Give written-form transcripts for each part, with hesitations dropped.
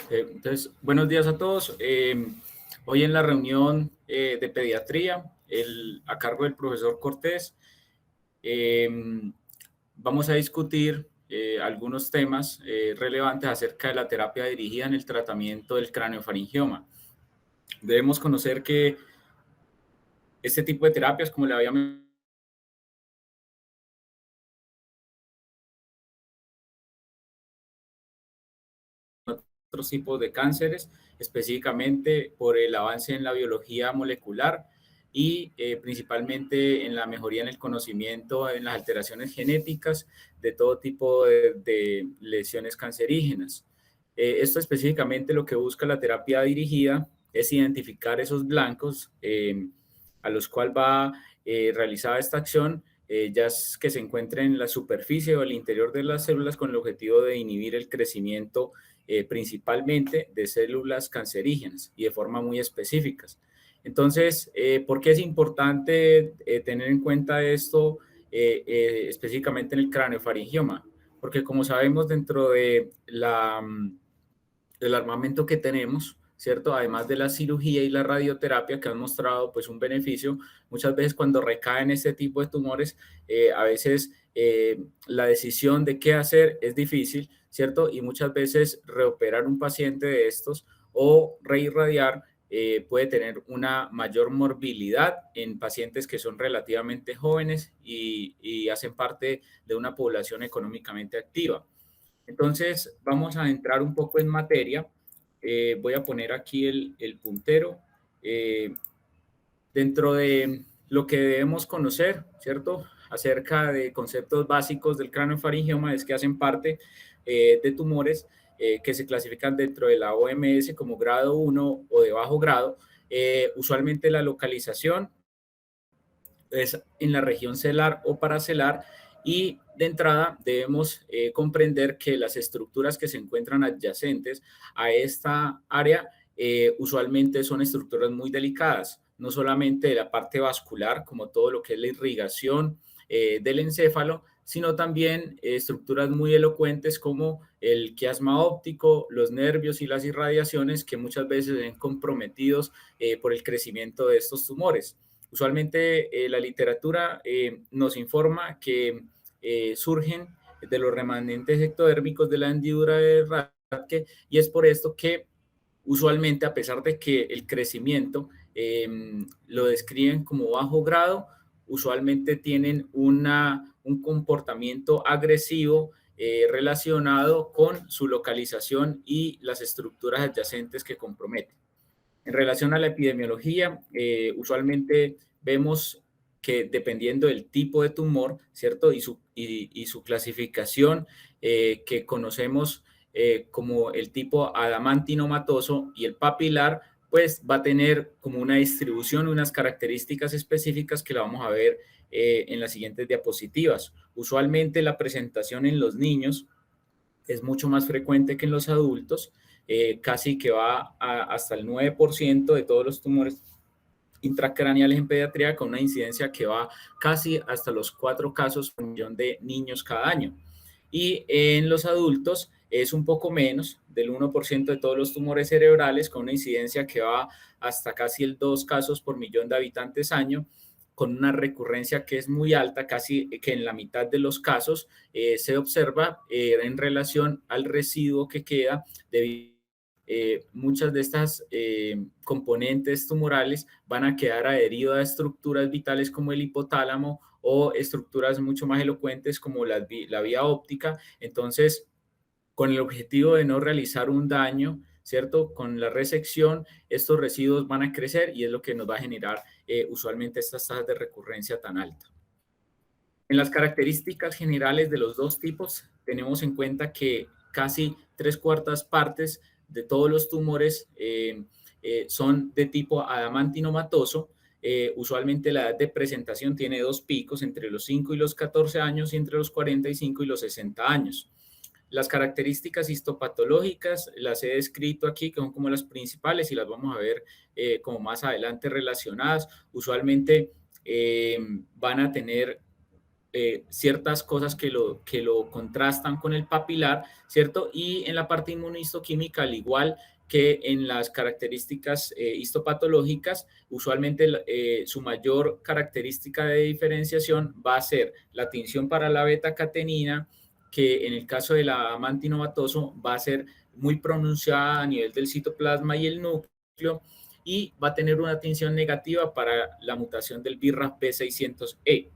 Entonces, buenos días a todos. Hoy en la reunión de pediatría, a cargo del profesor Cortés, eh, vamos a discutir algunos temas relevantes acerca de la terapia dirigida en el tratamiento del craneofaringioma. Debemos conocer que este tipo de terapias, como le había mencionado, otros tipos de cánceres, específicamente por el avance en la biología molecular y principalmente en la mejoría en el conocimiento en las alteraciones genéticas de todo tipo de lesiones cancerígenas. Esto específicamente lo que busca la terapia dirigida es identificar esos blancos a los cuales va realizada esta acción, ya es que se encuentren en la superficie o el interior de las células con el objetivo de inhibir el crecimiento principalmente de células cancerígenas y de forma muy específicas. Entonces, ¿por qué es importante tener en cuenta esto específicamente en el craneofaringioma? Porque como sabemos, dentro de del armamento que tenemos, ¿cierto? Además de la cirugía y la radioterapia que han mostrado pues un beneficio, muchas veces cuando recaen este tipo de tumores, a veces la decisión de qué hacer es difícil, ¿cierto? Y muchas veces reoperar un paciente de estos o reirradiar puede tener una mayor morbilidad en pacientes que son relativamente jóvenes y hacen parte de una población económicamente activa. Entonces, vamos a entrar un poco en materia. Voy a poner aquí el puntero. Eh, Dentro de lo que debemos conocer, ¿cierto? Acerca de conceptos básicos del craneofaringioma es que hacen parte de tumores que se clasifican dentro de la OMS como grado 1 o de bajo grado. Usualmente la localización es en la región celar o paracelar y de entrada debemos comprender que las estructuras que se encuentran adyacentes a esta área usualmente son estructuras muy delicadas, no solamente de la parte vascular, como todo lo que es la irrigación del encéfalo, sino también estructuras muy elocuentes como el quiasma óptico, los nervios y las irradiaciones que muchas veces ven comprometidos por el crecimiento de estos tumores. Usualmente la literatura nos informa que surgen de los remanentes ectodérmicos de la hendidura de Rathke y es por esto que usualmente, a pesar de que el crecimiento lo describen como bajo grado, usualmente tienen un comportamiento agresivo relacionado con su localización y las estructuras adyacentes que comprometen. En relación a la epidemiología, usualmente vemos que dependiendo del tipo de tumor, ¿cierto? Y su clasificación, que conocemos como el tipo adamantinomatoso y el papilar, pues va a tener como una distribución, unas características específicas que la vamos a ver en las siguientes diapositivas. Usualmente la presentación en los niños es mucho más frecuente que en los adultos, casi que va hasta el 9% de todos los tumores intracraneales en pediatría, con una incidencia que va casi hasta los 4 casos por millón de niños cada año. Y en los adultos es un poco menos, del 1% de todos los tumores cerebrales, con una incidencia que va hasta casi el 2 casos por millón de habitantes año, con una recurrencia que es muy alta, casi que en la mitad de los casos se observa en relación al residuo que queda debido muchas de estas componentes tumorales van a quedar adheridas a estructuras vitales como el hipotálamo o estructuras mucho más elocuentes como la vía óptica. Entonces, con el objetivo de no realizar un daño, ¿cierto? Con la resección, estos residuos van a crecer y es lo que nos va a generar usualmente estas tasas de recurrencia tan altas. En las características generales de los dos tipos, tenemos en cuenta que casi 3/4 partes de todos los tumores son de tipo adamantinomatoso. Usualmente la edad de presentación tiene dos picos, entre los 5 y los 14 años y entre los 45 y los 60 años. Las características histopatológicas las he descrito aquí, que son como las principales y las vamos a ver como más adelante relacionadas. Usualmente van a tener ciertas cosas que lo contrastan con el papilar, ¿cierto? Y en la parte inmunohistoquímica, al igual que en las características histopatológicas, usualmente su mayor característica de diferenciación va a ser la tinción para la beta-catenina, que en el caso de la amantinomatoso va a ser muy pronunciada a nivel del citoplasma y el núcleo, y va a tener una tinción negativa para la mutación del BRAF B600E.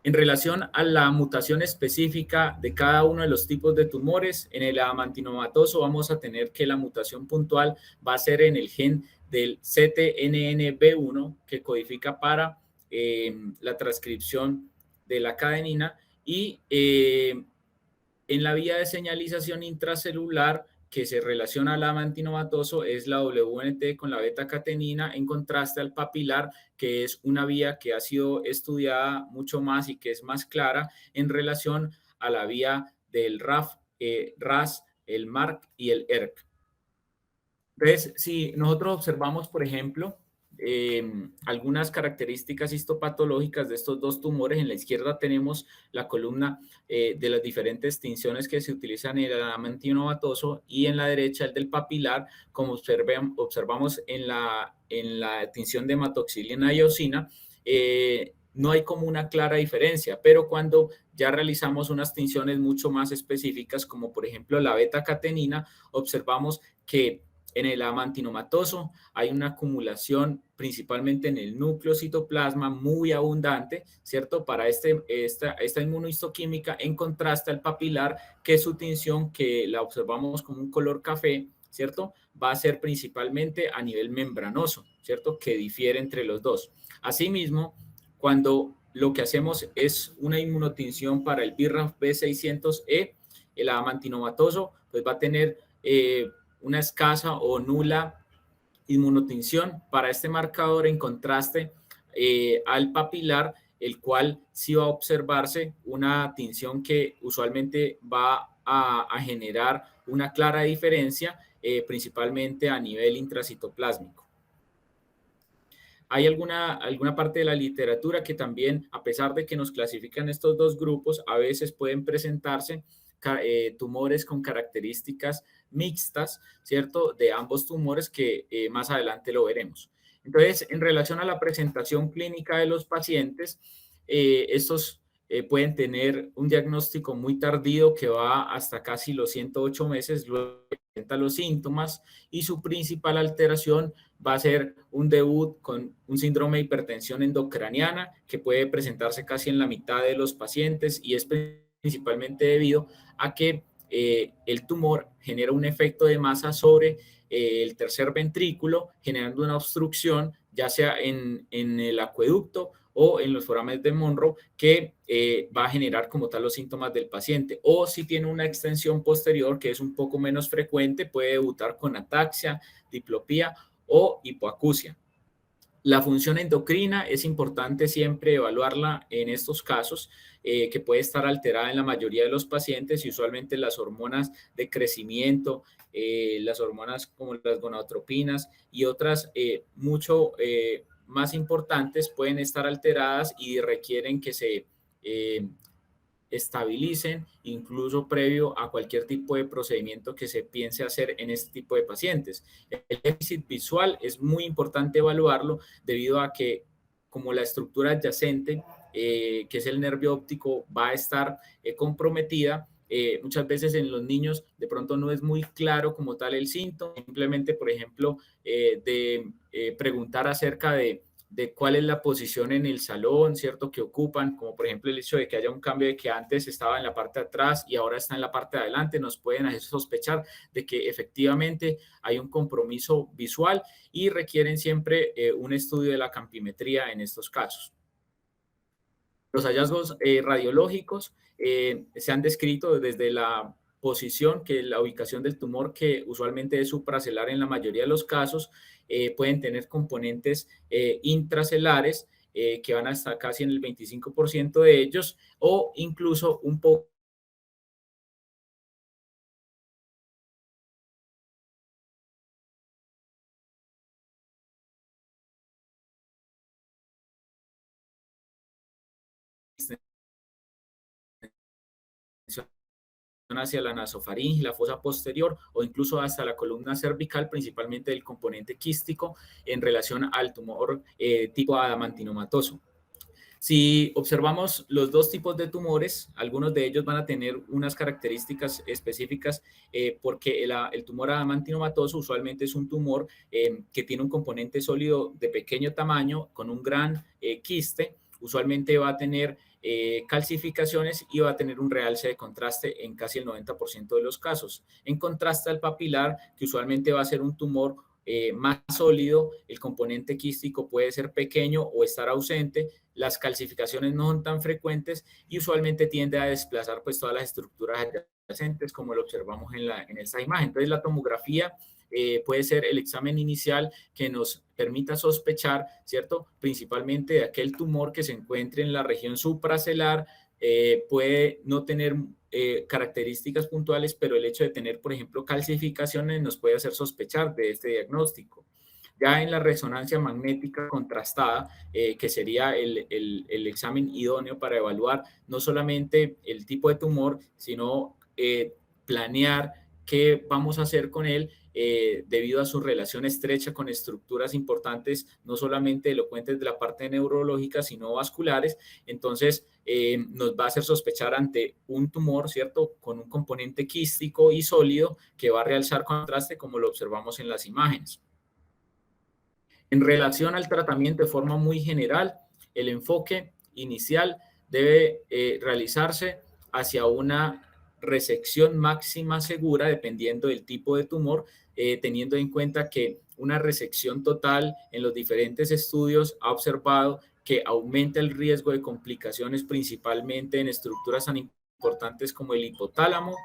En relación a la mutación específica de cada uno de los tipos de tumores, en el amantinomatoso vamos a tener que la mutación puntual va a ser en el gen del CTNNB1, que codifica para la transcripción de la cadenina, y en la vía de señalización intracelular que se relaciona al amantinomatoso es la WNT con la beta-catenina, en contraste al papilar, que es una vía que ha sido estudiada mucho más y que es más clara en relación a la vía del RAF, RAS, el MARC y el ERK. Entonces, si nosotros observamos, por ejemplo, algunas características histopatológicas de estos dos tumores, en la izquierda tenemos la columna de las diferentes tinciones que se utilizan en el amantinomatoso, y en la derecha el del papilar, como observamos en la tinción de hematoxilina y eosina. No hay como una clara diferencia, pero cuando ya realizamos unas tinciones mucho más específicas, como por ejemplo la beta-catenina, observamos que en el amantinomatoso hay una acumulación principalmente en el núcleo citoplasma muy abundante, ¿cierto? Para esta inmunohistoquímica, en contraste al papilar, que su tinción, que la observamos como un color café, ¿cierto? Va a ser principalmente a nivel membranoso, ¿cierto? Que difiere entre los dos. Asimismo, cuando lo que hacemos es una inmunotinción para el BRAF B600E, el amantinomatoso pues va a tener una escasa o nula inmunotinción para este marcador, en contraste al papilar, el cual sí va a observarse una tinción que usualmente va a generar una clara diferencia, principalmente a nivel intracitoplásmico. Hay alguna parte de la literatura que también, a pesar de que nos clasifican estos dos grupos, a veces pueden presentarse tumores con características mixtas, ¿cierto? De ambos tumores, que más adelante lo veremos. Entonces, en relación a la presentación clínica de los pacientes, estos pueden tener un diagnóstico muy tardío que va hasta casi los 108 meses, luego presenta los síntomas, y su principal alteración va a ser un debut con un síndrome de hipertensión endocraniana que puede presentarse casi en la mitad de los pacientes, y es principalmente debido a que el tumor genera un efecto de masa sobre el tercer ventrículo, generando una obstrucción, ya sea en el acueducto o en los foramen de Monro, que va a generar como tal los síntomas del paciente. O si tiene una extensión posterior, que es un poco menos frecuente, puede debutar con ataxia, diplopía o hipoacusia. La función endocrina es importante siempre evaluarla en estos casos, que puede estar alterada en la mayoría de los pacientes, y usualmente las hormonas de crecimiento, las hormonas como las gonadotropinas y otras mucho más importantes pueden estar alteradas y requieren que se estabilicen, incluso previo a cualquier tipo de procedimiento que se piense hacer en este tipo de pacientes. El déficit visual es muy importante evaluarlo, debido a que, como la estructura adyacente, que es el nervio óptico, va a estar comprometida, muchas veces en los niños de pronto no es muy claro como tal el síntoma. Simplemente, por ejemplo, de preguntar acerca de cuál es la posición en el salón, ¿cierto? Que ocupan, como por ejemplo el hecho de que haya un cambio de que antes estaba en la parte de atrás y ahora está en la parte de adelante, nos pueden hacer sospechar de que efectivamente hay un compromiso visual, y requieren siempre un estudio de la campimetría en estos casos. Los hallazgos radiológicos se han descrito desde la posición, que es la ubicación del tumor, que usualmente es supracelular en la mayoría de los casos. Pueden tener componentes intracelares, que van hasta casi en el 25% de ellos, o incluso un poco hacia la nasofaringe, la fosa posterior o incluso hasta la columna cervical, principalmente del componente quístico en relación al tumor tipo adamantinomatoso. Si observamos los dos tipos de tumores, algunos de ellos van a tener unas características específicas porque el tumor adamantinomatoso usualmente es un tumor que tiene un componente sólido de pequeño tamaño con un gran quiste. Usualmente va a tener calcificaciones y va a tener un realce de contraste en casi el 90% de los casos. En contraste al papilar, que usualmente va a ser un tumor más sólido, el componente quístico puede ser pequeño o estar ausente, las calcificaciones no son tan frecuentes y usualmente tiende a desplazar pues todas las estructuras adyacentes como lo observamos en esta imagen. Entonces la tomografía puede ser el examen inicial que nos permita sospechar, ¿cierto? Principalmente de aquel tumor que se encuentre en la región supracelular, puede no tener características puntuales, pero el hecho de tener, por ejemplo, calcificaciones nos puede hacer sospechar de este diagnóstico. Ya en la resonancia magnética contrastada, que sería el examen idóneo para evaluar no solamente el tipo de tumor, sino planear qué vamos a hacer con él debido a su relación estrecha con estructuras importantes, no solamente elocuentes de la parte neurológica, sino vasculares. Entonces, nos va a hacer sospechar ante un tumor, ¿cierto?, con un componente quístico y sólido que va a realzar contraste, como lo observamos en las imágenes. En relación al tratamiento de forma muy general, el enfoque inicial debe realizarse hacia una resección máxima segura dependiendo del tipo de tumor, teniendo en cuenta que una resección total en los diferentes estudios ha observado que aumenta el riesgo de complicaciones principalmente en estructuras tan importantes como el hipotálamo,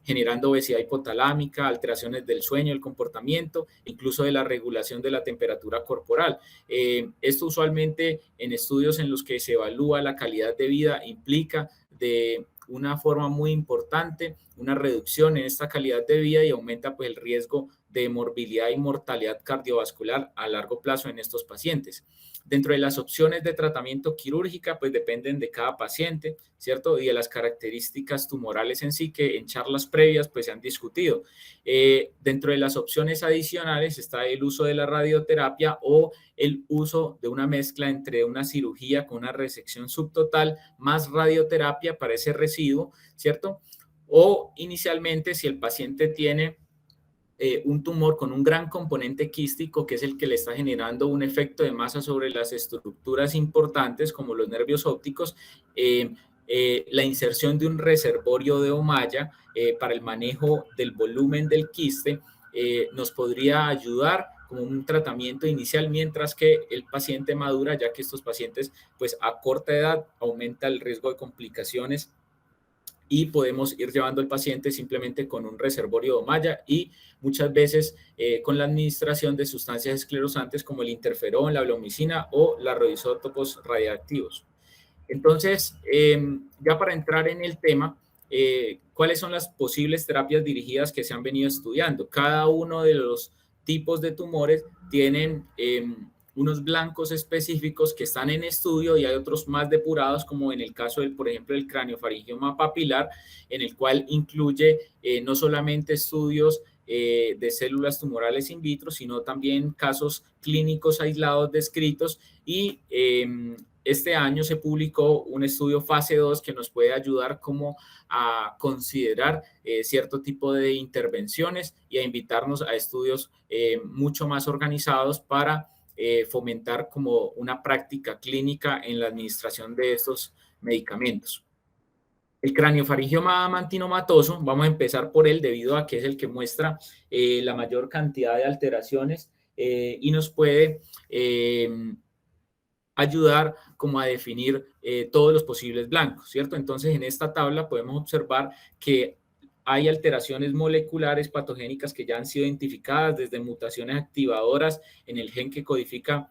generando obesidad hipotalámica, alteraciones del sueño, el comportamiento, incluso de la regulación de la temperatura corporal. Esto usualmente en estudios en los que se evalúa la calidad de vida implica de una forma muy importante una reducción en esta calidad de vida y aumenta pues el riesgo de morbilidad y mortalidad cardiovascular a largo plazo en estos pacientes. Dentro de las opciones de tratamiento quirúrgica, pues dependen de cada paciente, ¿cierto? Y de las características tumorales en sí que en charlas previas pues se han discutido. Dentro de las opciones adicionales está el uso de la radioterapia o el uso de una mezcla entre una cirugía con una resección subtotal más radioterapia para ese residuo, ¿cierto? O inicialmente si el paciente tiene un tumor con un gran componente quístico, que es el que le está generando un efecto de masa sobre las estructuras importantes, como los nervios ópticos, la inserción de un reservorio de Ommaya para el manejo del volumen del quiste nos podría ayudar como un tratamiento inicial mientras que el paciente madura, ya que estos pacientes, pues a corta edad aumenta el riesgo de complicaciones y podemos ir llevando al paciente simplemente con un reservorio de Ommaya y muchas veces con la administración de sustancias esclerosantes como el interferón, la bleomicina o los radioisótopos radiactivos. Entonces, ya para entrar en el tema, ¿cuáles son las posibles terapias dirigidas que se han venido estudiando? Cada uno de los tipos de tumores tienen unos blancos específicos que están en estudio y hay otros más depurados, como en el caso del, por ejemplo, el craniofaringioma papilar, en el cual incluye no solamente estudios de células tumorales in vitro, sino también casos clínicos aislados descritos y este año se publicó un estudio fase 2 que nos puede ayudar como a considerar cierto tipo de intervenciones y a invitarnos a estudios mucho más organizados para fomentar como una práctica clínica en la administración de estos medicamentos. El craniofaringioma adamantinomatoso, vamos a empezar por él debido a que es el que muestra la mayor cantidad de alteraciones y nos puede ayudar como a definir todos los posibles blancos, ¿cierto? Entonces, en esta tabla podemos observar que hay alteraciones moleculares patogénicas que ya han sido identificadas desde mutaciones activadoras en el gen que codifica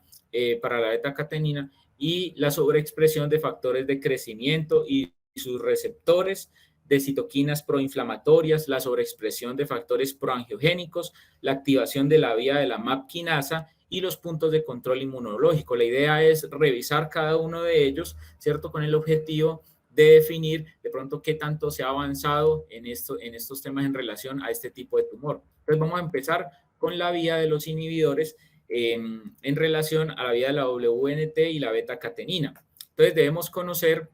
para la beta-catenina y la sobreexpresión de factores de crecimiento y sus receptores, de citoquinas proinflamatorias, la sobreexpresión de factores proangiogénicos, la activación de la vía de la MAP quinasa y los puntos de control inmunológico. La idea es revisar cada uno de ellos, ¿cierto? Con el objetivo de definir de pronto qué tanto se ha avanzado en estos temas en relación a este tipo de tumor. Entonces vamos a empezar con la vía de los inhibidores en relación a la vía de la WNT y la beta-catenina. Entonces debemos conocer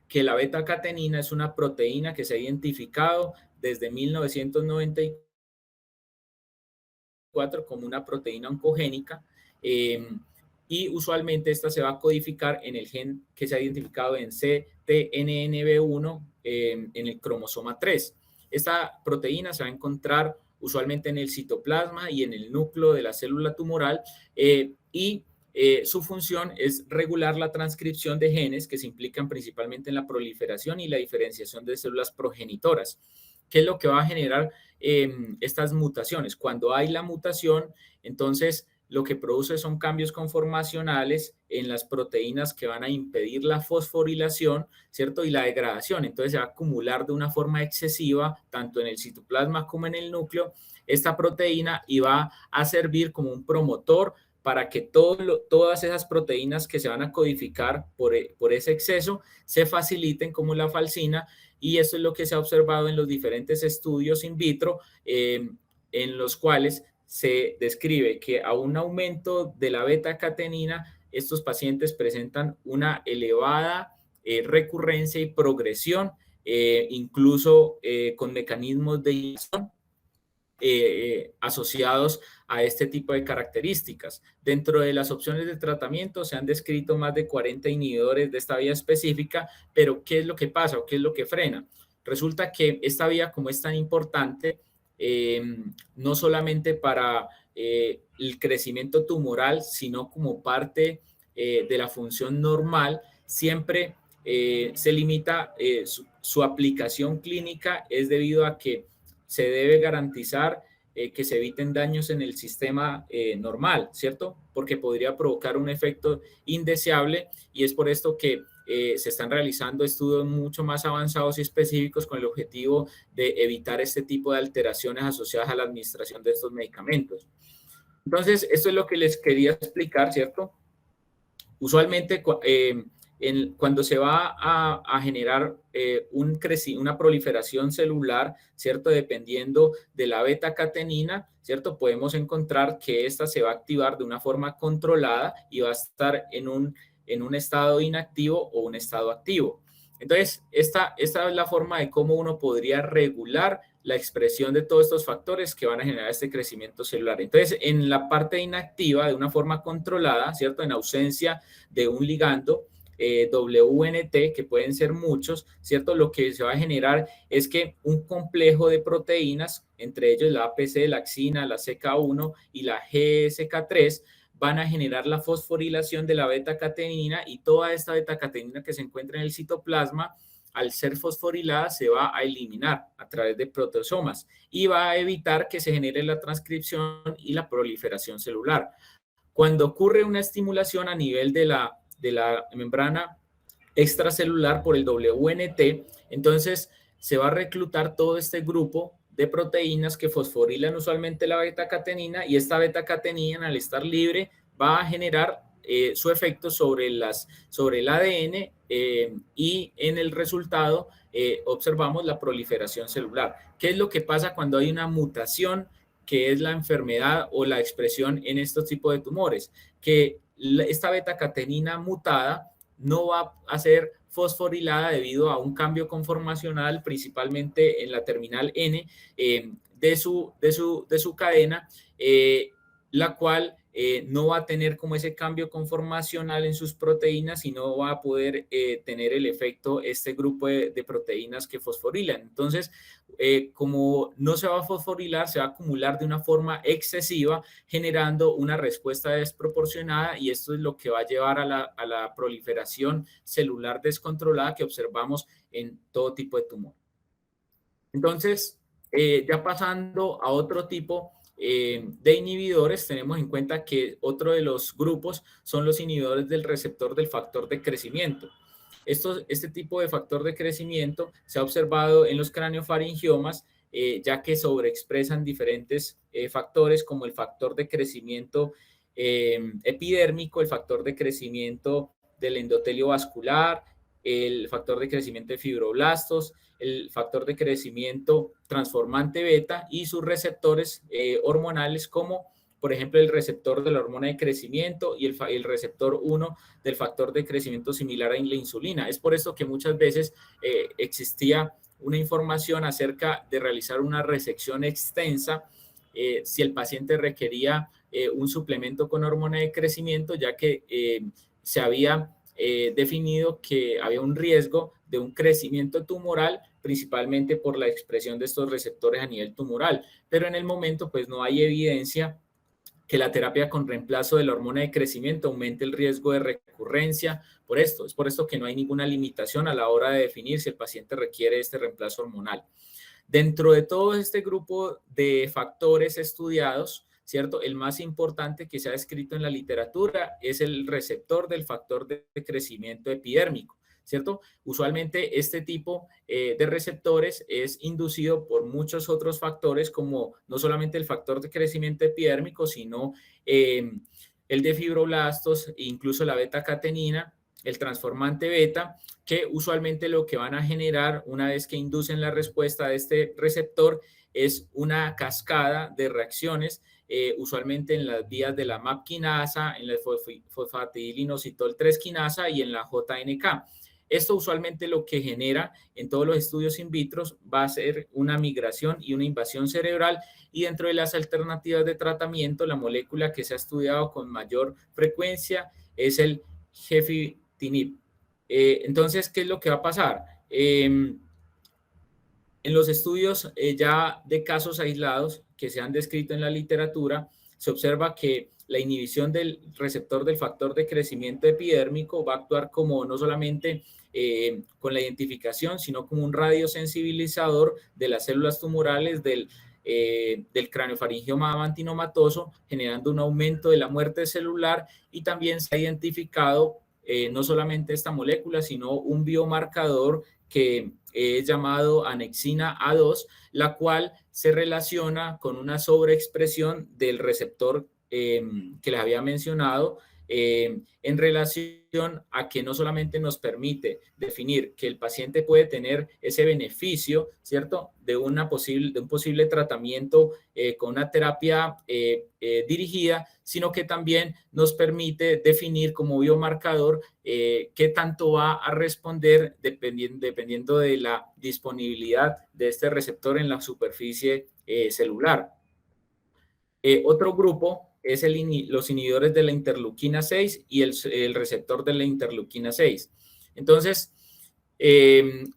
que la beta-catenina es una proteína que se ha identificado desde 1994 como una proteína oncogénica y usualmente esta se va a codificar en el gen que se ha identificado en CTNNB1 en el cromosoma 3. Esta proteína se va a encontrar usualmente en el citoplasma y en el núcleo de la célula tumoral su función es regular la transcripción de genes que se implican principalmente en la proliferación y la diferenciación de células progenitoras. ¿Qué es lo que va a generar estas mutaciones? Cuando hay la mutación, entonces lo que produce son cambios conformacionales en las proteínas que van a impedir la fosforilación, ¿cierto? Y la degradación. Entonces se va a acumular de una forma excesiva, tanto en el citoplasma como en el núcleo, esta proteína y va a servir como un promotor para que todas esas proteínas que se van a codificar por ese exceso se faciliten como la falcina, y eso es lo que se ha observado en los diferentes estudios in vitro en los cuales se describe que a un aumento de la beta-catenina estos pacientes presentan una elevada recurrencia y progresión, incluso con mecanismos de inhibición asociados a este tipo de características. Dentro de las opciones de tratamiento se han descrito más de 40 inhibidores de esta vía específica, pero ¿qué es lo que pasa o qué es lo que frena? Resulta que esta vía, como es tan importante, no solamente para el crecimiento tumoral, sino como parte de la función normal, siempre se limita su aplicación clínica, es debido a que se debe garantizar que se eviten daños en el sistema normal, ¿cierto? Porque podría provocar un efecto indeseable, y es por esto que se están realizando estudios mucho más avanzados y específicos con el objetivo de evitar este tipo de alteraciones asociadas a la administración de estos medicamentos. Entonces, esto es lo que les quería explicar, ¿cierto? Usualmente, cuando se va a generar una proliferación celular, ¿cierto? Dependiendo de la beta-catenina, ¿cierto? Podemos encontrar que esta se va a activar de una forma controlada y va a estar en un estado inactivo o un estado activo. Entonces, esta es la forma de cómo uno podría regular la expresión de todos estos factores que van a generar este crecimiento celular. Entonces, en la parte inactiva, de una forma controlada, ¿cierto? En ausencia de un ligando, WNT, que pueden ser muchos, ¿cierto? Lo que se va a generar es que un complejo de proteínas, entre ellos la APC, la axina, la CK1 y la GSK3, van a generar la fosforilación de la beta-catenina, y toda esta beta-catenina que se encuentra en el citoplasma, al ser fosforilada, se va a eliminar a través de proteosomas y va a evitar que se genere la transcripción y la proliferación celular. Cuando ocurre una estimulación a nivel de la membrana extracelular por el WNT, entonces se va a reclutar todo este grupo de proteínas que fosforilan usualmente la beta-catenina, y esta beta-catenina, al estar libre, va a generar su efecto sobre el ADN y en el resultado observamos la proliferación celular. ¿Qué es lo que pasa cuando hay una mutación, que es la enfermedad o la expresión en estos tipos de tumores? Que esta beta-catenina mutada no va a ser fosforilada debido a un cambio conformacional, principalmente en la terminal N de su cadena, la cual no va a tener como ese cambio conformacional en sus proteínas y no va a poder tener el efecto este grupo de proteínas que fosforilan. Entonces, como no se va a fosforilar, se va a acumular de una forma excesiva, generando una respuesta desproporcionada, y esto es lo que va a llevar a la proliferación celular descontrolada que observamos en todo tipo de tumor. Entonces, ya pasando a otro tipo de inhibidores, tenemos en cuenta que otro de los grupos son los inhibidores del receptor del factor de crecimiento. Este tipo de factor de crecimiento se ha observado en los craneofaringiomas, ya que sobreexpresan diferentes factores como el factor de crecimiento epidérmico, el factor de crecimiento del endotelio vascular, el factor de crecimiento de fibroblastos, el factor de crecimiento transformante beta y sus receptores hormonales como por ejemplo el receptor de la hormona de crecimiento y el receptor 1 del factor de crecimiento similar a la insulina. Es por esto que muchas veces existía una información acerca de realizar una resección extensa si el paciente requería un suplemento con hormona de crecimiento, ya que se había definido que había un riesgo de un crecimiento tumoral, principalmente por la expresión de estos receptores a nivel tumoral. Pero en el momento, pues no hay evidencia que la terapia con reemplazo de la hormona de crecimiento aumente el riesgo de recurrencia. Es por esto que no hay ninguna limitación a la hora de definir si el paciente requiere este reemplazo hormonal. Dentro de todo este grupo de factores estudiados, ¿cierto? El más importante que se ha descrito en la literatura es el receptor del factor de crecimiento epidérmico, ¿cierto? Usualmente este tipo de receptores es inducido por muchos otros factores, como no solamente el factor de crecimiento epidérmico, sino el de fibroblastos, incluso la beta-catenina, el transformante beta, que usualmente lo que van a generar una vez que inducen la respuesta de este receptor es una cascada de reacciones, usualmente en las vías de la MAP quinasa, en la fosfatidilinositol 3 quinasa y en la JNK. Esto usualmente lo que genera en todos los estudios in vitro va a ser una migración y una invasión cerebral, y dentro de las alternativas de tratamiento, la molécula que se ha estudiado con mayor frecuencia es el gefitinib. Entonces, ¿qué es lo que va a pasar? En los estudios ya de casos aislados que se han descrito en la literatura, se observa que la inhibición del receptor del factor de crecimiento epidérmico va a actuar como no solamente con la identificación, sino como un radiosensibilizador de las células tumorales del craneofaringio mamantinomatoso, generando un aumento de la muerte celular, y también se ha identificado no solamente esta molécula, sino un biomarcador que es llamado anexina A2, la cual se relaciona con una sobreexpresión del receptor que les había mencionado, en relación a que no solamente nos permite definir que el paciente puede tener ese beneficio, ¿cierto?, de un posible tratamiento con una terapia dirigida, sino que también nos permite definir como biomarcador qué tanto va a responder dependiendo de la disponibilidad de este receptor en la superficie celular. Otro grupo es los inhibidores de la interleuquina 6 y el receptor de la interleuquina 6. Entonces,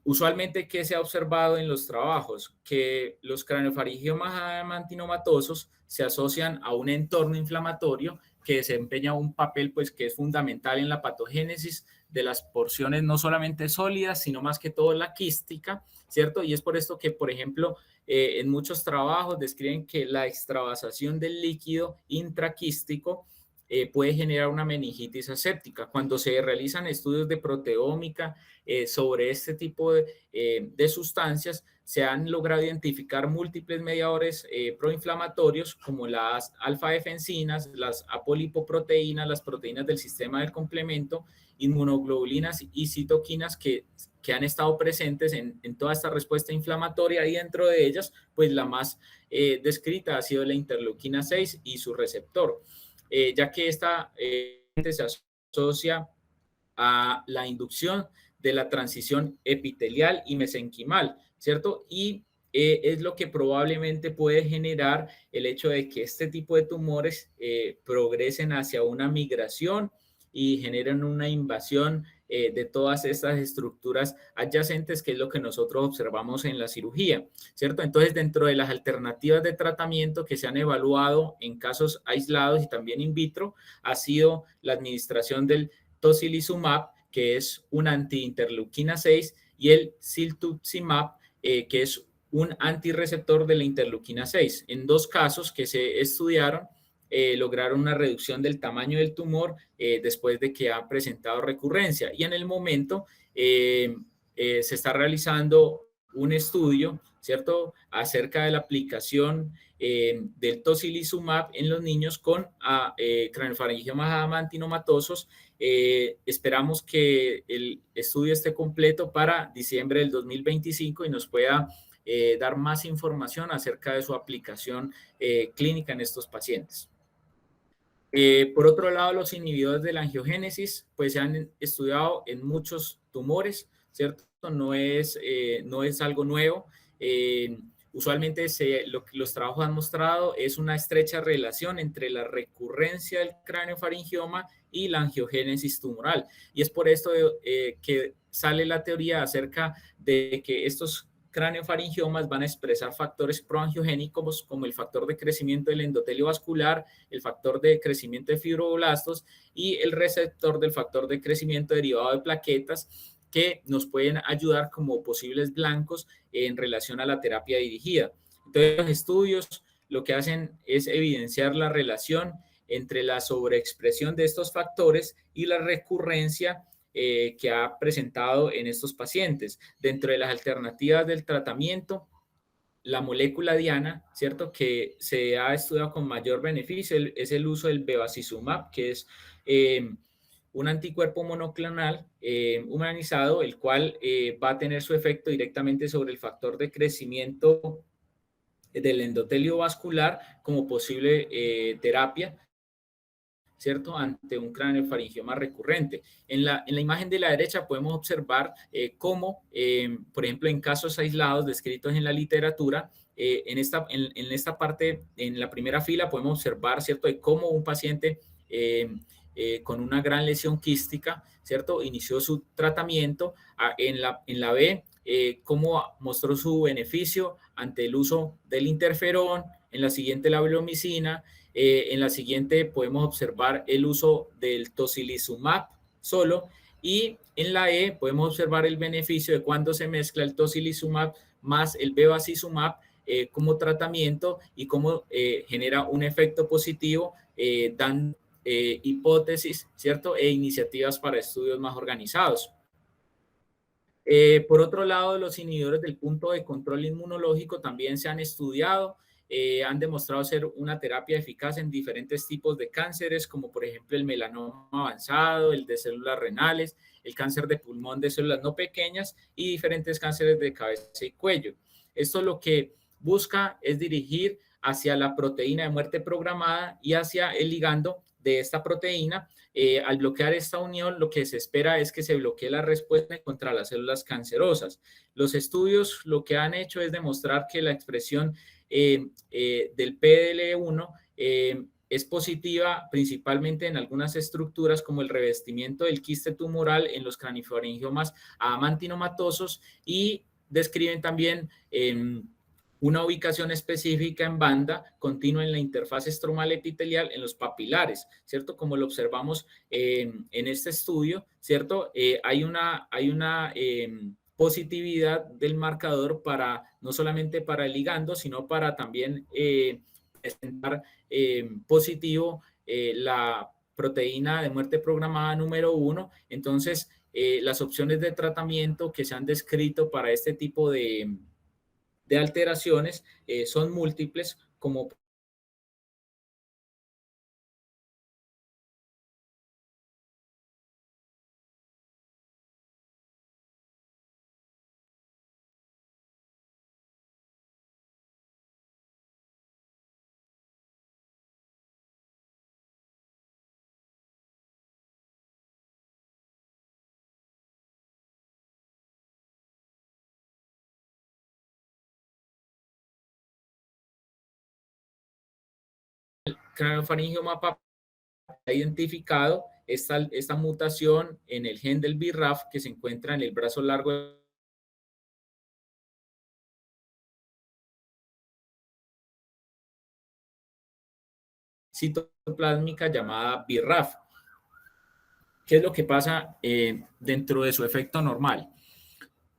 usualmente, ¿qué se ha observado en los trabajos? Que los craneofaríngeos mamantinomatosos se asocian a un entorno inflamatorio que desempeña un papel, pues, que es fundamental en la patogénesis de las porciones no solamente sólidas, sino más que todo la quística, ¿cierto? Y es por esto que, por ejemplo, en muchos trabajos describen que la extravasación del líquido intraquístico puede generar una meningitis aséptica. Cuando se realizan estudios de proteómica sobre este tipo de sustancias, se han logrado identificar múltiples mediadores proinflamatorios como las alfa-defensinas, las apolipoproteínas, las proteínas del sistema del complemento, inmunoglobulinas y citoquinas que han estado presentes en toda esta respuesta inflamatoria, y dentro de ellas, pues la más descrita ha sido la interleuquina 6 y su receptor, ya que esta se asocia a la inducción de la transición epitelial y mesenquimal, ¿cierto? Y es lo que probablemente puede generar el hecho de que este tipo de tumores progresen hacia una migración y generen una invasión de todas estas estructuras adyacentes, que es lo que nosotros observamos en la cirugía, ¿cierto? Entonces, dentro de las alternativas de tratamiento que se han evaluado en casos aislados y también in vitro, ha sido la administración del tocilizumab, que es un anti-interleuquina 6, y el ciltuximab, que es un antirreceptor de la interleuquina 6. En dos casos que se estudiaron, lograron una reducción del tamaño del tumor después de que ha presentado recurrencia. Y en el momento se está realizando un estudio, ¿cierto?, acerca de la aplicación del tocilizumab en los niños con craneofaringiomas mamantinomatosos Esperamos que el estudio esté completo para diciembre del 2025 y nos pueda dar más información acerca de su aplicación clínica en estos pacientes. Por otro lado, los inhibidores de la angiogénesis pues se han estudiado en muchos tumores, ¿cierto? No es algo nuevo. Usualmente lo que los trabajos han mostrado es una estrecha relación entre la recurrencia del craneofaringioma y la angiogénesis tumoral. Y es por esto que sale la teoría acerca de que estos craneofaringiomas van a expresar factores proangiogénicos como el factor de crecimiento del endotelio vascular, el factor de crecimiento de fibroblastos y el receptor del factor de crecimiento derivado de plaquetas que nos pueden ayudar como posibles blancos en relación a la terapia dirigida. Entonces, los estudios lo que hacen es evidenciar la relación entre la sobreexpresión de estos factores y la recurrencia que ha presentado en estos pacientes. Dentro de las alternativas del tratamiento, la molécula diana, ¿cierto? Que se ha estudiado con mayor beneficio es el uso del bevacizumab, que es un anticuerpo monoclonal humanizado, el cual va a tener su efecto directamente sobre el factor de crecimiento del endotelio vascular como posible terapia, ¿cierto? Ante un craneofaringioma recurrente. En la imagen de la derecha podemos observar cómo, por ejemplo, en casos aislados descritos en la literatura, en esta parte, en la primera fila, podemos observar, ¿cierto?, de cómo un paciente con una gran lesión quística, ¿cierto?, inició su tratamiento. En la B, cómo mostró su beneficio ante el uso del interferón, en la siguiente la bleomicina. En la siguiente podemos observar el uso del tocilizumab solo y en la E podemos observar el beneficio de cuando se mezcla el tocilizumab más el bevacizumab como tratamiento y cómo genera un efecto positivo, dan hipótesis, ¿cierto? E iniciativas para estudios más organizados. Por otro lado, los inhibidores del punto de control inmunológico también se han estudiado, han demostrado ser una terapia eficaz en diferentes tipos de cánceres, como por ejemplo el melanoma avanzado, el de células renales, el cáncer de pulmón de células no pequeñas y diferentes cánceres de cabeza y cuello. Esto lo que busca es dirigir hacia la proteína de muerte programada y hacia el ligando de esta proteína. Al bloquear esta unión, lo que se espera es que se bloquee la respuesta contra las células cancerosas. Los estudios lo que han hecho es demostrar que la expresión del PDL1 es positiva principalmente en algunas estructuras como el revestimiento del quiste tumoral en los craneofaringiomas amantinomatosos y describen también una ubicación específica en banda continua en la interfaz estromal epitelial en los papilares, ¿cierto? Como lo observamos en este estudio, ¿cierto? Hay una positividad del marcador para, no solamente para el ligando, sino para también presentar positivo la proteína de muerte programada número 1. Entonces, las opciones de tratamiento que se han descrito para este tipo de alteraciones son múltiples, como craneofaringioma ha identificado esta mutación en el gen del BRAF que se encuentra en el brazo largo de citoplásmica llamada BRAF. ¿Qué es lo que pasa dentro de su efecto normal?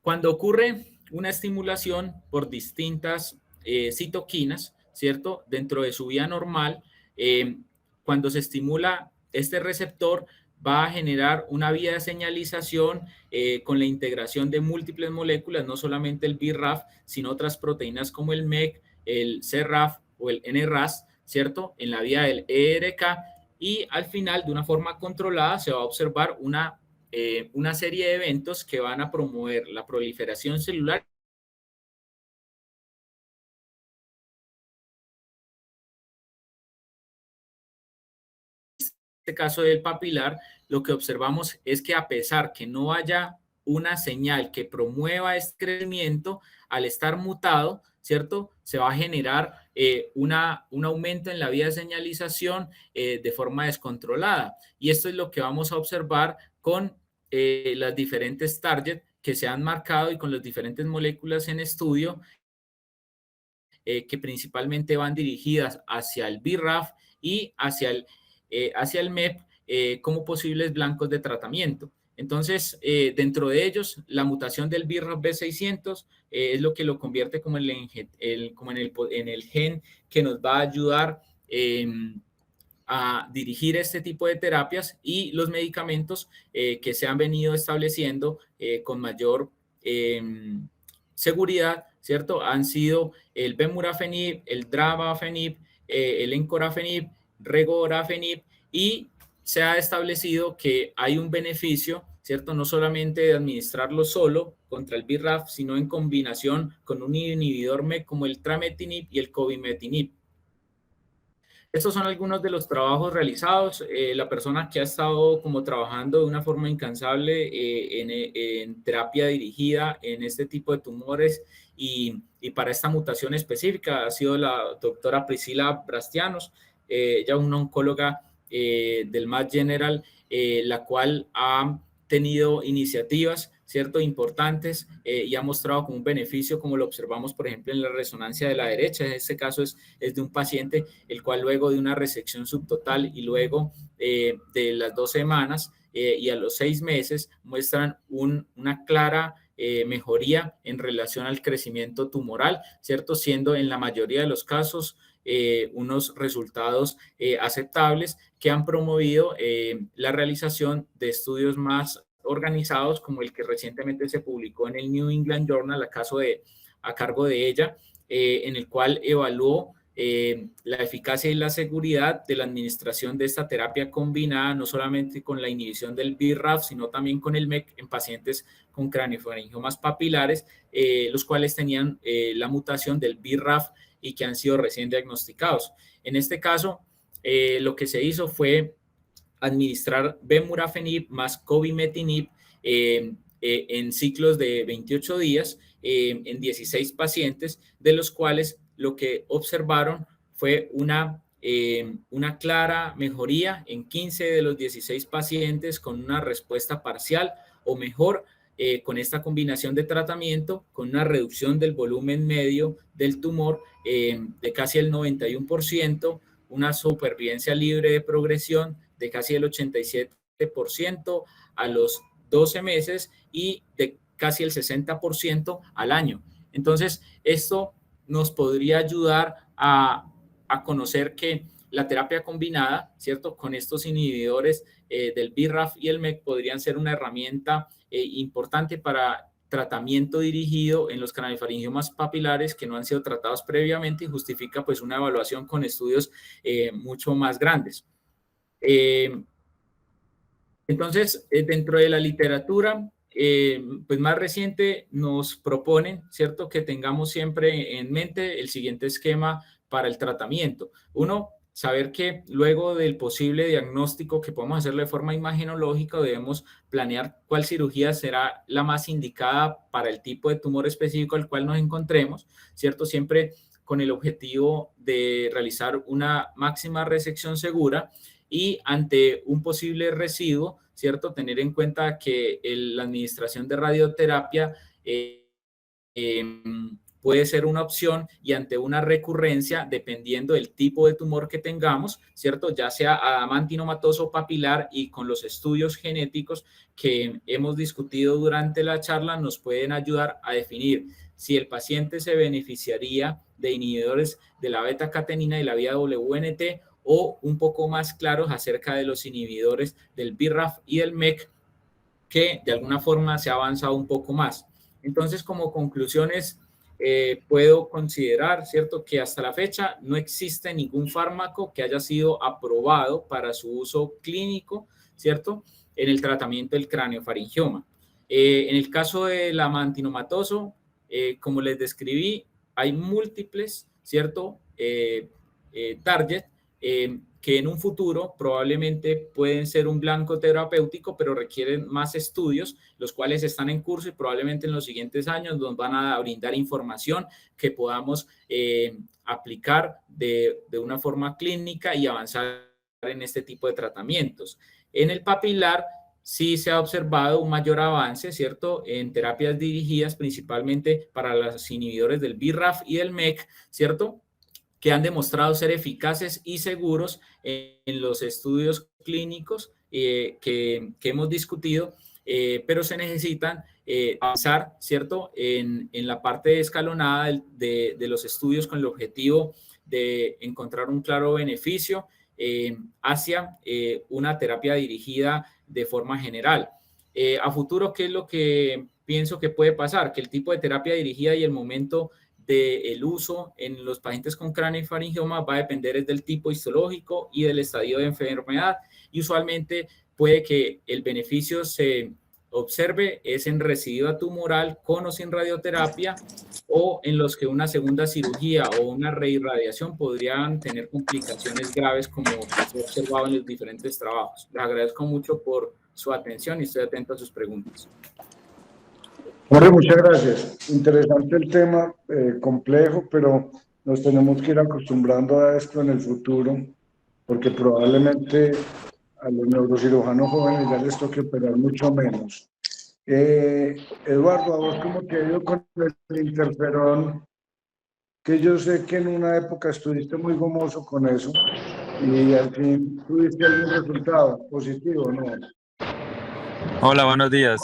Cuando ocurre una estimulación por distintas citoquinas, ¿cierto? Dentro de su vía normal, cuando se estimula este receptor, va a generar una vía de señalización con la integración de múltiples moléculas, no solamente el BRAF, sino otras proteínas como el MEC, el CRAF o el NRAS, ¿cierto? En la vía del ERK y al final, de una forma controlada, se va a observar una serie de eventos que van a promover la proliferación celular. Este caso del papilar, lo que observamos es que a pesar que no haya una señal que promueva este crecimiento, al estar mutado, ¿cierto? Se va a generar un aumento en la vía de señalización de forma descontrolada. Y esto es lo que vamos a observar con las diferentes targets que se han marcado y con las diferentes moléculas en estudio que principalmente van dirigidas hacia el BRAF y hacia el MEP como posibles blancos de tratamiento. Entonces, dentro de ellos, la mutación del BRAF B600 es lo que lo convierte como, en el gen que nos va a ayudar a dirigir este tipo de terapias y los medicamentos que se han venido estableciendo con mayor seguridad, ¿cierto? Han sido el Bemurafenib, el Dravafenib, el Encorafenib, Regorafenib, y se ha establecido que hay un beneficio, ¿cierto? No solamente de administrarlo solo contra el BRAF, sino en combinación con un inhibidor MEK como el Trametinib y el Cobimetinib. Estos son algunos de los trabajos realizados. La persona que ha estado como trabajando de una forma incansable en terapia dirigida en este tipo de tumores y para esta mutación específica ha sido la doctora Priscila Brastianos, ella es una oncóloga del Mass General, la cual ha tenido iniciativas, ¿cierto?, importantes y ha mostrado como un beneficio, como lo observamos, por ejemplo, en la resonancia de la derecha. En este caso es de un paciente el cual luego de una resección subtotal y luego de las 2 semanas y a los 6 meses muestran una clara mejoría en relación al crecimiento tumoral, ¿cierto? Siendo en la mayoría de los casos unos resultados aceptables que han promovido la realización de estudios más organizados, como el que recientemente se publicó en el New England Journal a cargo de ella, en el cual evaluó la eficacia y la seguridad de la administración de esta terapia combinada, no solamente con la inhibición del BRAF, sino también con el MEK en pacientes con craneofarengiomas papilares, los cuales tenían la mutación del BRAF y que han sido recién diagnosticados. En este caso, lo que se hizo fue administrar Bemurafenib más Cobimetinib en ciclos de 28 días en 16 pacientes, de los cuales lo que observaron fue una clara mejoría en 15 de los 16 pacientes con una respuesta parcial o mejor con esta combinación de tratamiento, con una reducción del volumen medio del tumor de casi el 91%, una supervivencia libre de progresión de casi el 87% a los 12 meses y de casi el 60% al año. Entonces, esto nos podría ayudar a conocer que la terapia combinada, ¿cierto?, con estos inhibidores del BRAF y el MEK podrían ser una herramienta importante para tratamiento dirigido en los craniofaringiomas papilares que no han sido tratados previamente y justifica pues una evaluación con estudios mucho más grandes. Entonces, dentro de la literatura, pues más reciente nos proponen, ¿cierto?, que tengamos siempre en mente el siguiente esquema para el tratamiento. Uno, saber que luego del posible diagnóstico que podemos hacerlo de forma imagenológica, debemos planear cuál cirugía será la más indicada para el tipo de tumor específico al cual nos encontremos, ¿cierto? Siempre con el objetivo de realizar una máxima resección segura y ante un posible residuo, ¿cierto? Tener en cuenta que la administración de radioterapia puede ser una opción y ante una recurrencia, dependiendo del tipo de tumor que tengamos, ¿cierto? Ya sea adamantinomatoso papilar y con los estudios genéticos que hemos discutido durante la charla nos pueden ayudar a definir si el paciente se beneficiaría de inhibidores de la beta-catenina y la vía WNT o un poco más claros acerca de los inhibidores del BRAF y del MEK, que de alguna forma se ha avanzado un poco más. Entonces, como conclusiones, puedo considerar, ¿cierto?, que hasta la fecha no existe ningún fármaco que haya sido aprobado para su uso clínico, ¿cierto?, en el tratamiento del craneofaringioma. En el caso del amantinomatoso, como les describí, hay múltiples, ¿cierto?, target que en un futuro probablemente pueden ser un blanco terapéutico, pero requieren más estudios, los cuales están en curso y probablemente en los siguientes años nos van a brindar información que podamos aplicar de una forma clínica y avanzar en este tipo de tratamientos. En el papilar sí se ha observado un mayor avance, ¿cierto?, en terapias dirigidas principalmente para los inhibidores del BRAF y del MEK, ¿cierto?, que han demostrado ser eficaces y seguros en los estudios clínicos que hemos discutido, pero se necesitan avanzar, ¿cierto?, en la parte escalonada de los estudios con el objetivo de encontrar un claro beneficio hacia una terapia dirigida de forma general. A futuro, ¿qué es lo que pienso que puede pasar? Que el tipo de terapia dirigida y el momento del uso en los pacientes con craneofaringioma va a depender del tipo histológico y del estadio de enfermedad, y usualmente puede que el beneficio se observe es en recidiva tumoral con o sin radioterapia, o en los que una segunda cirugía o una reirradiación podrían tener complicaciones graves como se ha observado en los diferentes trabajos. Les agradezco mucho por su atención y estoy atento a sus preguntas. Jorge, muchas gracias. Interesante el tema, complejo, pero nos tenemos que ir acostumbrando a esto en el futuro, porque probablemente a los neurocirujanos jóvenes ya les toque operar mucho menos. Eduardo, ¿a vos cómo te ha ido con el interferón? Que yo sé que en una época estuviste muy gomoso con eso y al fin tuviste algún resultado positivo, ¿no? Hola, buenos días.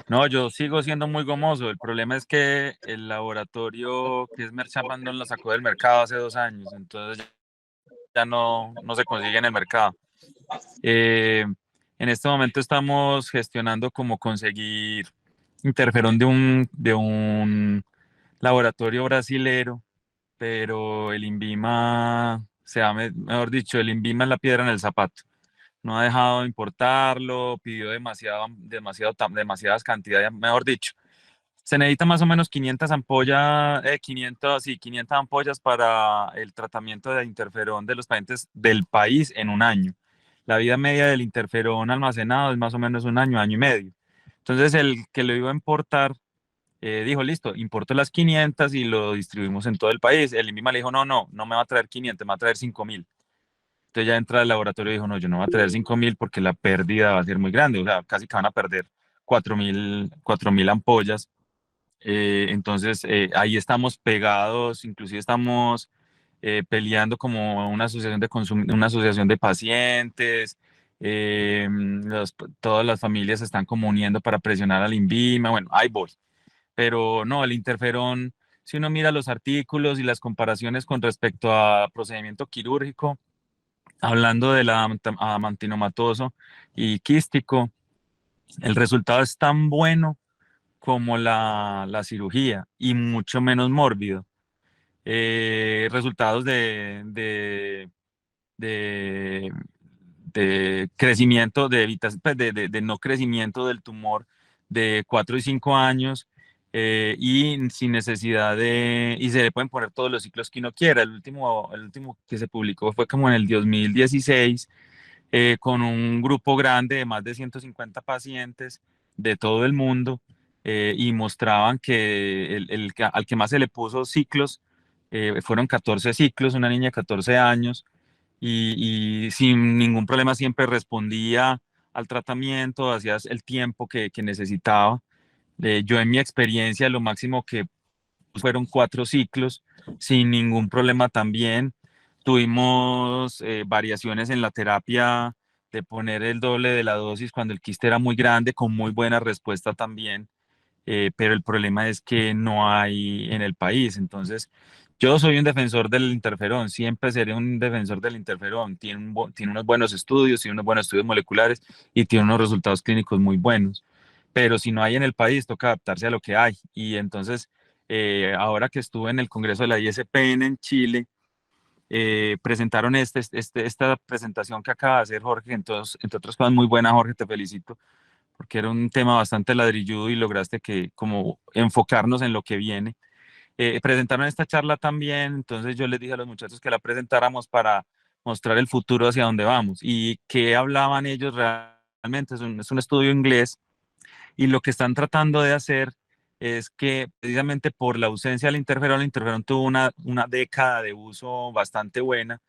No, yo sigo siendo muy gomoso. El problema es que el laboratorio que es Merck Abandon lo sacó del mercado hace 2 años, entonces ya no se consigue en el mercado. En este momento estamos gestionando cómo conseguir interferón de un laboratorio brasilero, pero el INVIMA, mejor dicho, el INVIMA es la piedra en el zapato. No ha dejado de importarlo, pidió demasiadas cantidades, mejor dicho. Se necesita más o menos 500 ampollas, 500 ampollas para el tratamiento de interferón de los pacientes del país en un año. La vida media del interferón almacenado es más o menos un año, año y medio. Entonces el que lo iba a importar dijo, listo, importo las 500 y lo distribuimos en todo el país. El INVIMA le dijo, no me va a traer 500, me va a traer 5.000. Entonces ya entra al laboratorio y dijo, no, yo no voy a traer 5.000 porque la pérdida va a ser muy grande. O sea, casi que van a perder 4.000 ampollas. Entonces ahí estamos pegados, inclusive estamos peleando como una asociación una asociación de pacientes. Todas las familias se están como uniendo para presionar al INVIMA. Bueno, ahí voy. Pero no, el interferón, si uno mira los artículos y las comparaciones con respecto a procedimiento quirúrgico, hablando del amantinomatoso y quístico, el resultado es tan bueno como la cirugía y mucho menos mórbido. Resultados de crecimiento, de no crecimiento del tumor de 4 y 5 años y sin necesidad y se le pueden poner todos los ciclos que uno quiera. El último que se publicó fue como en el 2016 con un grupo grande de más de 150 pacientes de todo el mundo y mostraban que al que más se le puso ciclos fueron 14 ciclos, una niña de 14 años, y sin ningún problema siempre respondía al tratamiento, hacía el tiempo que necesitaba. Yo en mi experiencia lo máximo que fueron 4 ciclos, sin ningún problema también. Tuvimos variaciones en la terapia de poner el doble de la dosis cuando el quiste era muy grande, con muy buena respuesta también, pero el problema es que no hay en el país. Entonces, yo soy un defensor del interferón, siempre seré un defensor del interferón. Tiene unos buenos estudios, tiene unos buenos estudios moleculares y tiene unos resultados clínicos muy buenos. Pero si no hay en el país, toca adaptarse a lo que hay. Y entonces, ahora que estuve en el Congreso de la ISPN en Chile, presentaron esta presentación que acaba de hacer Jorge, entonces, entre otras cosas muy buena, Jorge, te felicito, porque era un tema bastante ladrilludo y lograste que como enfocarnos en lo que viene. Presentaron esta charla también, entonces yo les dije a los muchachos que la presentáramos para mostrar el futuro hacia dónde vamos y qué hablaban ellos realmente. Es un estudio inglés y lo que están tratando de hacer es que precisamente por la ausencia del interferón, el interferón tuvo una década de uso bastante buena,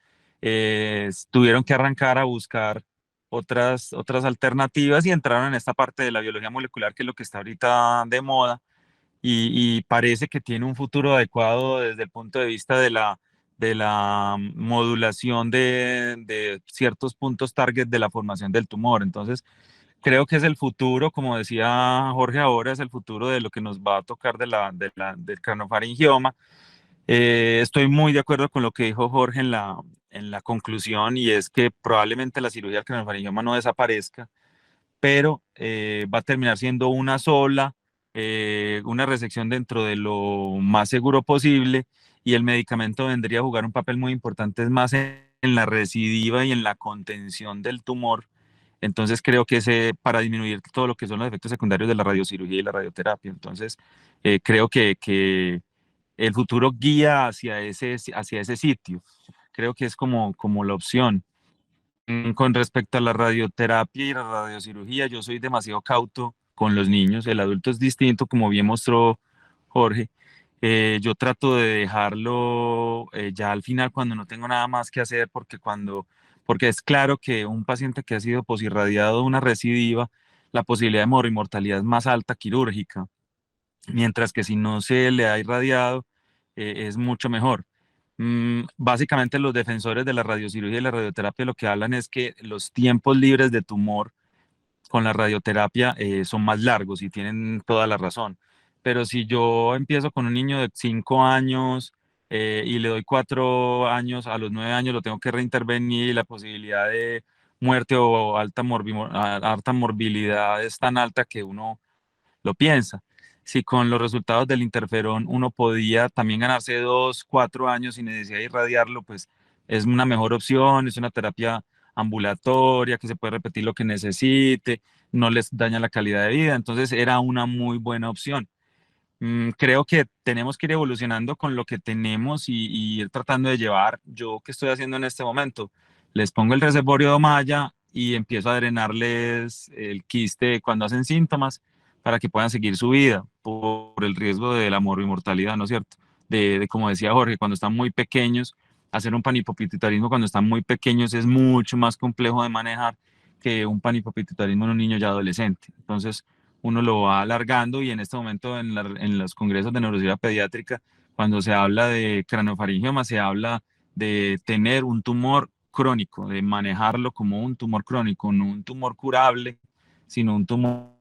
tuvieron que arrancar a buscar otras alternativas y entraron en esta parte de la biología molecular, que es lo que está ahorita de moda, y parece que tiene un futuro adecuado desde el punto de vista de la modulación de ciertos puntos target de la formación del tumor. Entonces, creo que es el futuro, como decía Jorge ahora, es el futuro de lo que nos va a tocar del craniofaringioma. Estoy muy de acuerdo con lo que dijo Jorge en la conclusión, y es que probablemente la cirugía del craniofaringioma no desaparezca, pero va a terminar siendo una sola, una resección dentro de lo más seguro posible, y el medicamento vendría a jugar un papel muy importante más en la recidiva y en la contención del tumor. Entonces creo que para disminuir todo lo que son los efectos secundarios de la radiocirugía y la radioterapia. Entonces creo que el futuro guía hacia ese sitio. Creo que es como la opción. Con respecto a la radioterapia y la radiocirugía, yo soy demasiado cauto con los niños. El adulto es distinto, como bien mostró Jorge. Yo trato de dejarlo ya al final cuando no tengo nada más que hacer, porque es claro que un paciente que ha sido posirradiado de una recidiva, la posibilidad de mortalidad es más alta quirúrgica, mientras que si no se le ha irradiado, es mucho mejor. Básicamente los defensores de la radiocirugía y la radioterapia lo que hablan es que los tiempos libres de tumor con la radioterapia son más largos, y tienen toda la razón. Pero si yo empiezo con un niño de 5 años y le doy 4 años, a los 9 años lo tengo que reintervenir, y la posibilidad de muerte o alta morbilidad es tan alta que uno lo piensa. Si con los resultados del interferón uno podía también ganarse 2, 4 años sin necesidad de irradiarlo, pues es una mejor opción, es una terapia ambulatoria que se puede repetir lo que necesite, no les daña la calidad de vida, entonces era una muy buena opción. Creo que tenemos que ir evolucionando con lo que tenemos y ir tratando de llevar. Yo, ¿qué estoy haciendo en este momento? Les pongo el reservorio de malla y empiezo a drenarles el quiste cuando hacen síntomas, para que puedan seguir su vida por el riesgo de la morbimortalidad, ¿no es cierto? Como decía Jorge, cuando están muy pequeños, hacer un panhipopituitarismo cuando están muy pequeños es mucho más complejo de manejar que un panhipopituitarismo en un niño ya adolescente. Entonces, uno lo va alargando, y en este momento en los congresos de neurocirugía pediátrica, cuando se habla de craniofaringioma, se habla de tener un tumor crónico, de manejarlo como un tumor crónico, no un tumor curable, sino un tumor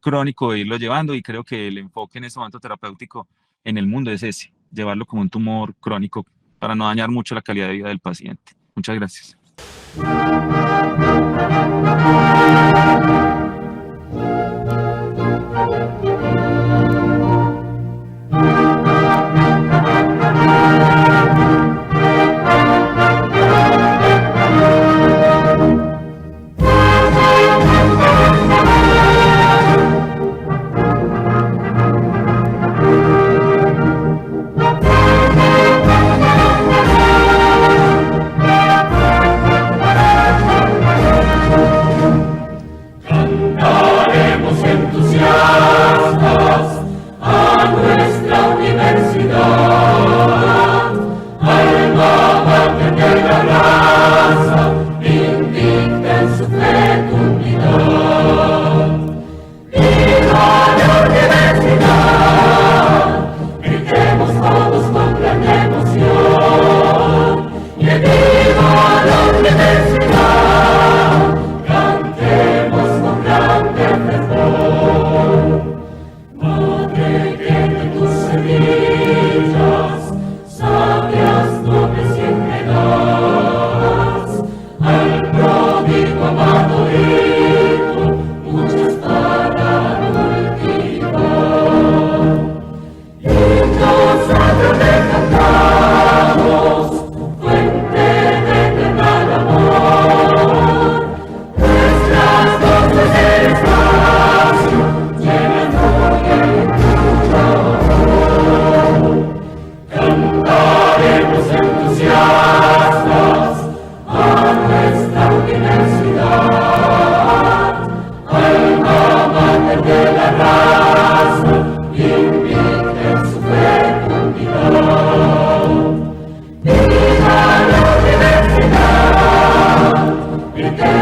crónico, de irlo llevando, y creo que el enfoque en este momento terapéutico en el mundo es ese, llevarlo como un tumor crónico para no dañar mucho la calidad de vida del paciente. Muchas gracias. Cantaremos entusiastas Chao.